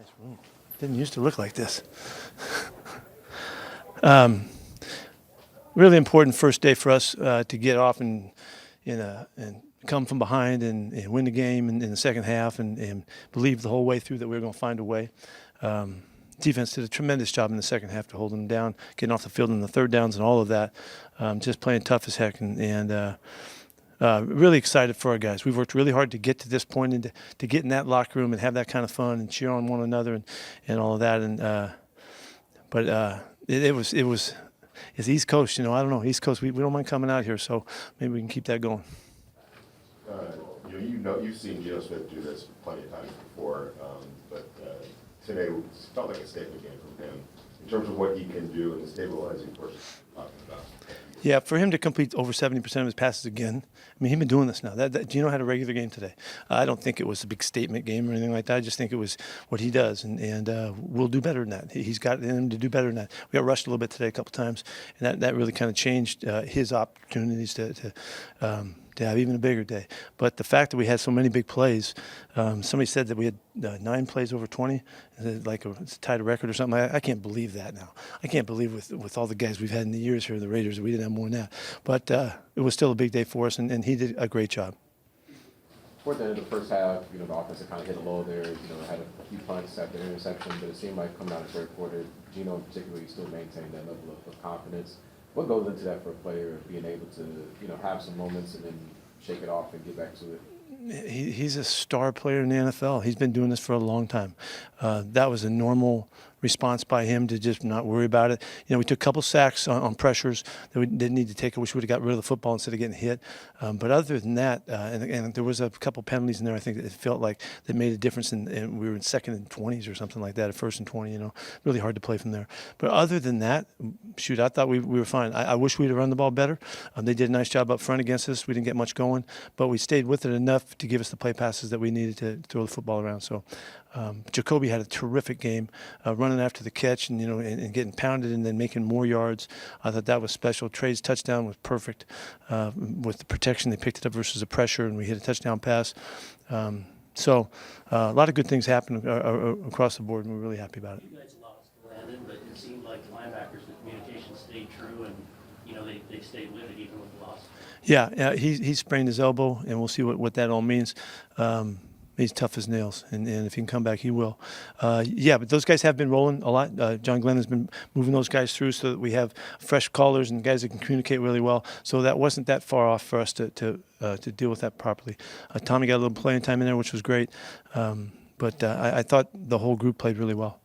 Nice room. Didn't used to look like this. Really important first day for us to get off and come from behind and win the game in the second half and believe the whole way through that we were going to find a way. Defense did a tremendous job in the second half to hold them down, getting off the field in the third downs and all of that, just playing tough as heck and really excited for our guys. We've worked really hard to get to this point and to get in that locker room and have that kind of fun and cheer on one another and all of that. But it's East Coast, I don't know, East Coast, we don't mind coming out here, so maybe we can keep that going. You've seen Geno Smith do this plenty of times before, but today felt like a statement game from him in terms of what he can do and the stabilizing force you're talking about. Yeah, for him to complete over 70% of his passes again, I mean, he's been doing this now. Geno had a regular game today. I don't think it was a big statement game or anything like that. I just think it was what he does, and we'll do better than that. He's got it in him to do better than that. We got rushed a little bit today a couple times, and that really kind of changed his opportunities to have even a bigger day. But the fact that we had so many big plays, somebody said that we had 9 plays over 20, like it's tied a record or something. I can't believe that now. I can't believe with all the guys we've had in the years here, the Raiders, we didn't have more than that. But it was still a big day for us, and he did a great job. Toward the end of the first half, the offense had kind of hit a low there. Had a few punts after interception, but it seemed like coming out of the third quarter, Geno in particular, still maintained that level of confidence. What goes into that for a player, being able to, have some moments and then shake it off and get back to it? He's a star player in the NFL. He's been doing this for a long time. That was a normal response by him to just not worry about it. We took a couple sacks on pressures that we didn't need to take. I wish we would have got rid of the football instead of getting hit. But other than that, and there was a couple penalties in there, I think it felt like that made a difference. And we were in second and 20s or something like that, at first and 20, really hard to play from there. But other than that, shoot, I thought we were fine. I wish we'd have run the ball better. They did a nice job up front against us. We didn't get much going, but we stayed with it enough to give us the play passes that we needed to throw the football around. So Jacoby had a terrific game, running after the catch and and getting pounded and then making more yards. I thought that was special. Trey's touchdown was perfect with the protection. They picked it up versus the pressure, and we hit a touchdown pass. So a lot of good things happened across the board, and we're really happy about it. You guys lost Landon, but it seemed like the linebackers, the communication stayed true, and they stayed with it even with the loss. Yeah, he sprained his elbow, and we'll see what that all means. He's tough as nails, and if he can come back, he will. But those guys have been rolling a lot. John Glenn has been moving those guys through so that we have fresh callers and guys that can communicate really well. So that wasn't that far off for us to deal with that properly. Tommy got a little playing time in there, which was great. But I thought the whole group played really well.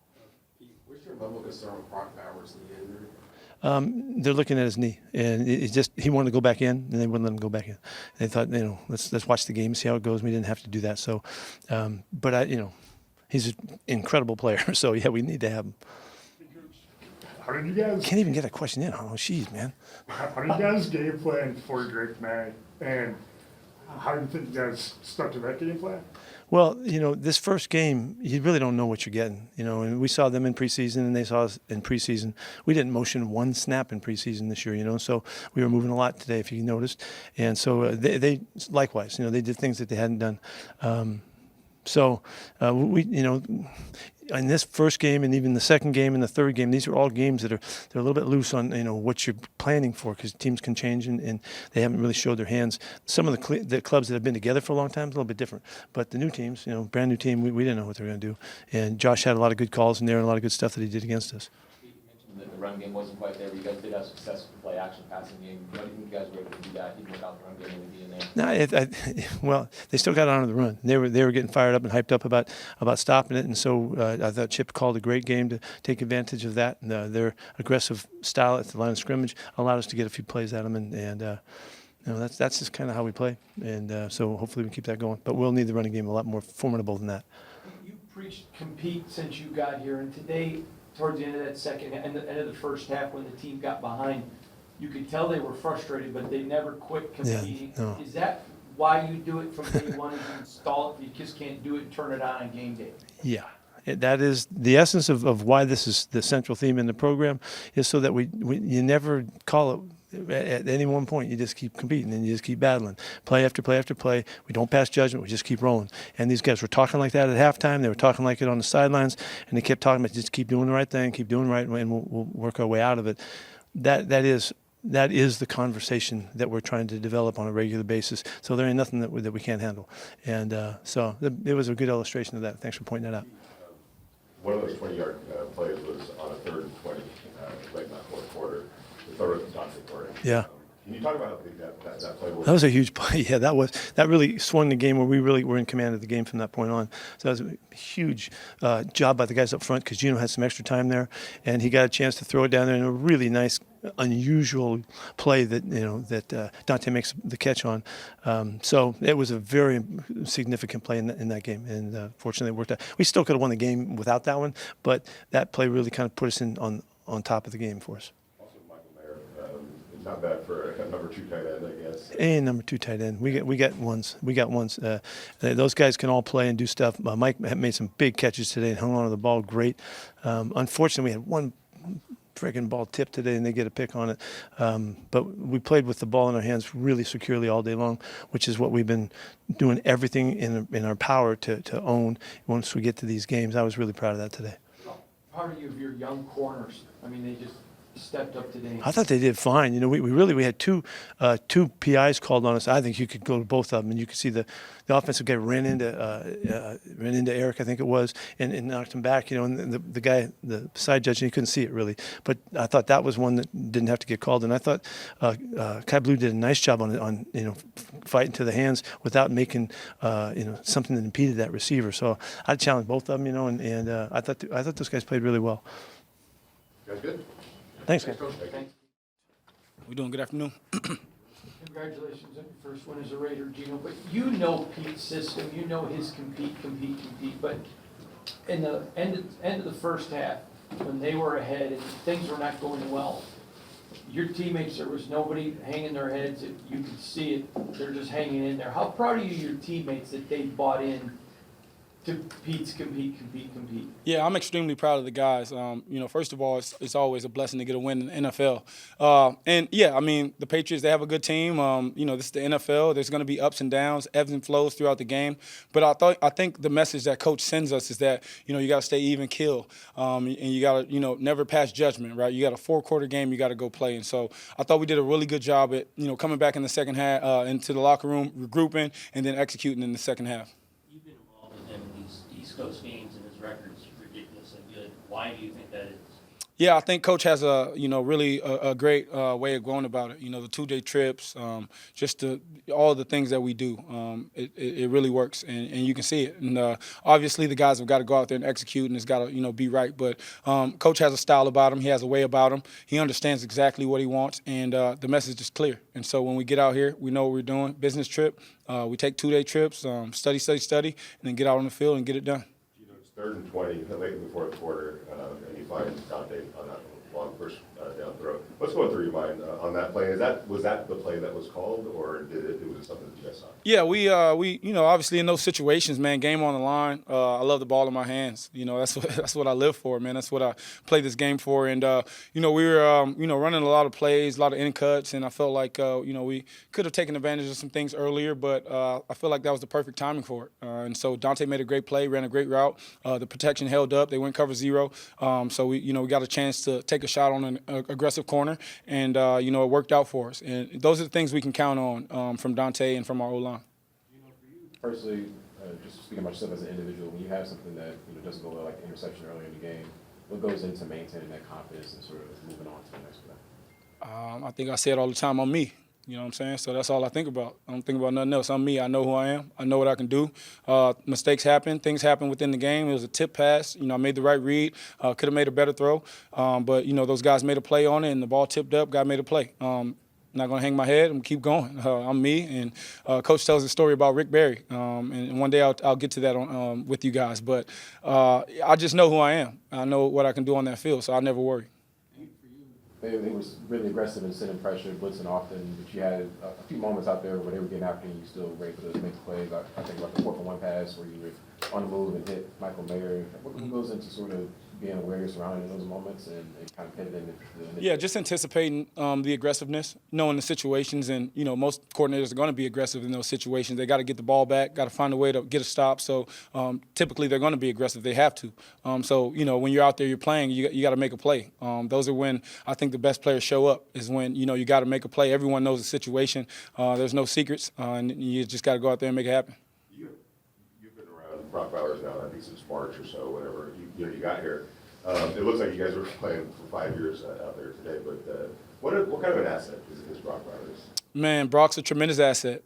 Where's your level of concern with Brock Bowers in the injury? They're looking at his knee, and he wanted to go back in, and they wouldn't let him go back in. They thought, let's watch the game and see how it goes. We didn't have to do that. So, but he's an incredible player. So yeah, we need to have him. How did you guys? Can't even get a question in. Oh, jeez, man. How did you guys game plan for Drake May, and how do you think you guys stuck to that game plan? Well, this first game, you really don't know what you're getting. And we saw them in preseason, and they saw us in preseason. We didn't motion one snap in preseason this year, so we were moving a lot today, if you noticed. And so they likewise, they did things that they hadn't done. We, in this first game and even the second game and the third game, these are all games they're a little bit loose on what you're planning for, because teams can change and they haven't really showed their hands. Some of the clubs that have been together for a long time is a little bit different, but the new teams, brand new team, we didn't know what they were going to do. And Josh had a lot of good calls in there and a lot of good stuff that he did against us. You mentioned that the run game wasn't quite there, but you guys did have success with the play action passing game. Why do you think you guys were able to do that even without the run game in the DNA? Well, they still got on the run. They were getting fired up and hyped up about stopping it, and so I thought Chip called a great game to take advantage of that. And, their aggressive style at the line of scrimmage allowed us to get a few plays at them, and that's just kind of how we play. And so hopefully we keep that going. But we'll need the running game a lot more formidable than that. You preached compete since you got here, and today, towards the end of that second and the end of the first half, when the team got behind, you could tell they were frustrated, but they never quit competing. Yeah, no. Is that why you do it from day one and you install it? You just can't do it and turn it on game day. Yeah. That is the essence of why this is the central theme in the program, is so that you never call it at any one point, you just keep competing and you just keep battling. Play after play after play. We don't pass judgment. We just keep rolling. And these guys were talking like that at halftime. They were talking like it on the sidelines, and they kept talking about just keep doing the right thing, keep doing right, and we'll work our way out of it. That is the conversation that we're trying to develop on a regular basis. So there ain't nothing that we can't handle. And so it was a good illustration of that. Thanks for pointing that out. One of those 20-yard plays was on a 3rd and 20, late in that fourth quarter. The third was Dante Corey. Yeah. Can you talk about how big that play was? That was a huge play. Yeah, that really swung the game where we really were in command of the game from that point on. So that was a huge job by the guys up front because Geno had some extra time there, and he got a chance to throw it down there in a really nice, unusual play that Dante makes the catch on. So it was a very significant play in that game, and fortunately it worked out. We still could have won the game without that one, but that play really kind of put us on top of the game for us. Not bad for a number 2 tight end, I guess. And number 2 tight end. We got ones. Those guys can all play and do stuff. Mike made some big catches today and hung on to the ball great. Unfortunately, we had one freaking ball tipped today and they get a pick on it. But we played with the ball in our hands really securely all day long, which is what we've been doing everything in our power to own once we get to these games. I was really proud of that today. Part of your young corners, I mean, they just stepped up today. I thought they did fine. We had two PIs called on us. I think you could go to both of them, and you could see the offensive guy ran into Eric, I think it was, and knocked him back. And the guy, the side judge, he couldn't see it really. But I thought that was one that didn't have to get called. And I thought Kai Blue did a nice job on fighting to the hands without making something that impeded that receiver. So I challenged both of them, and I thought those guys played really well. You guys good? Thanks, guys. Thanks. We doing good afternoon. Congratulations on your first win as a Raider, Geno. But you know Pete's system. You know his compete. But in the end of the first half, when they were ahead and things were not going well, your teammates, there was nobody hanging their heads. You could see it. They're just hanging in there. How proud are you of your teammates that they bought in to Pete's compete? Yeah, I'm extremely proud of the guys. First of all, it's always a blessing to get a win in the NFL. And yeah, I mean, the Patriots, they have a good team. This is the NFL. There's going to be ups and downs, ebbs and flows throughout the game. But I think the message that Coach sends us is that, you got to stay even keel. And you got to, never pass judgment, right? You got a 4-quarter game, you got to go play. And so I thought we did a really good job at, coming back in the second half, into the locker room, regrouping, and then executing in the second half. You've been involved with him in these East Coast games, and his record's ridiculously good. Why do you think that is? Yeah, I think Coach has really a great way of going about it. The 2-day trips, just all the things that we do. It really works, and you can see it. And obviously, the guys have got to go out there and execute, and it's got to be right. But Coach has a style about him. He has a way about him. He understands exactly what he wants, and the message is clear. And so when we get out here, we know what we're doing. Business trip, we take 2-day trips, study, and then get out on the field and get it done. It's 3rd and 20, late in the fourth quarter, and you find Dante on that long first down throw. What's going through your mind on that play? Was that the play that was called, or it was something that you guys saw? Yeah, we obviously in those situations, man, game on the line. I love the ball in my hands. That's what I live for, man. That's what I play this game for. And we were running a lot of plays, a lot of in cuts, and I felt like we could have taken advantage of some things earlier, but I feel like that was the perfect timing for it. And so Dante made a great play, ran a great route. The protection held up. They went cover 0. So we got a chance to take a shot on an aggressive corner, and it worked out for us. And those are the things we can count on from Dante and from our O-line. Personally, just speaking about yourself as an individual, when you have something that doesn't go well, like the interception earlier in the game, what goes into maintaining that confidence and sort of moving on to the next play? I think I say it all the time, I'm me. You know what I'm saying? So that's all I think about. I don't think about nothing else. I'm me. I know who I am. I know what I can do. Mistakes happen. Things happen within the game. It was a tip pass. I made the right read. Could have made a better throw. But, those guys made a play on it, and the ball tipped up. Guy made a play. Not going to hang my head and keep going. I'm me. And Coach tells a story about Rick Barry. And one day I'll get to that with you guys. But I just know who I am. I know what I can do on that field, so I never worry. They were really aggressive and sending pressure, blitzing often, but you had a few moments out there where they were getting after you, you still were able to make the plays. I think about the 4-for-1 pass where you were on the move and hit Michael Mayer. What goes into sort of being aware of your surroundings in those moments and kind of pivoting the Yeah, just anticipating the aggressiveness, knowing the situations, and most coordinators are going to be aggressive in those situations. They got to get the ball back, got to find a way to get a stop. So typically they're going to be aggressive. They have to. So when you're out there, you're playing, you got to make a play. Those are when I think the best players show up. Is when you got to make a play. Everyone knows the situation. There's no secrets, and you just got to go out there and make it happen. You've been around Brock Bowers now, I think since March or so, whenever you got here. It looks like you guys were playing for 5 years out there today, but what kind of an asset is Brock Bowers? Man, Brock's a tremendous asset.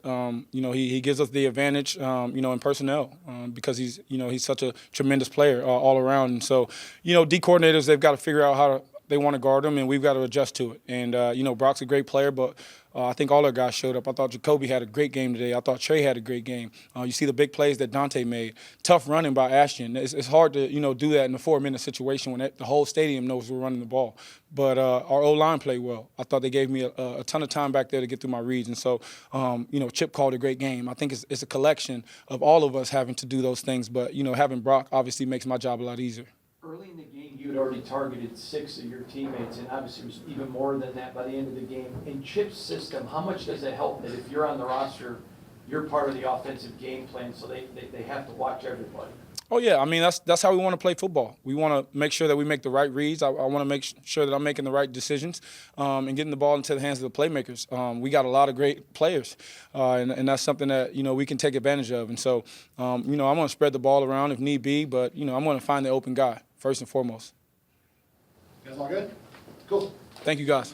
He gives us the advantage, in personnel because he's such a tremendous player all around. And so, D coordinators, they've got to figure out how they want to guard him, and we've got to adjust to it. And, Brock's a great player, but I think all our guys showed up. I thought Jacoby had a great game today. I thought Trey had a great game. You see the big plays that Dante made. Tough running by Ashton. It's hard to, do that in a 4-minute situation when the whole stadium knows we're running the ball. But our O-line played well. I thought they gave me a ton of time back there to get through my reads. And so, Chip called a great game. I think it's a collection of all of us having to do those things. But, having Brock obviously makes my job a lot easier. Early in the game, you had already targeted 6 of your teammates, and obviously it was even more than that by the end of the game. In Chip's system, how much does it help that if you're on the roster, you're part of the offensive game plan, so they have to watch everybody? Oh, yeah. I mean, that's how we want to play football. We want to make sure that we make the right reads. I want to make sure that I'm making the right decisions and getting the ball into the hands of the playmakers. We got a lot of great players, and that's something that, we can take advantage of. And so, I'm going to spread the ball around if need be, but, I'm going to find the open guy first and foremost. You guys all good? Cool. Thank you, guys.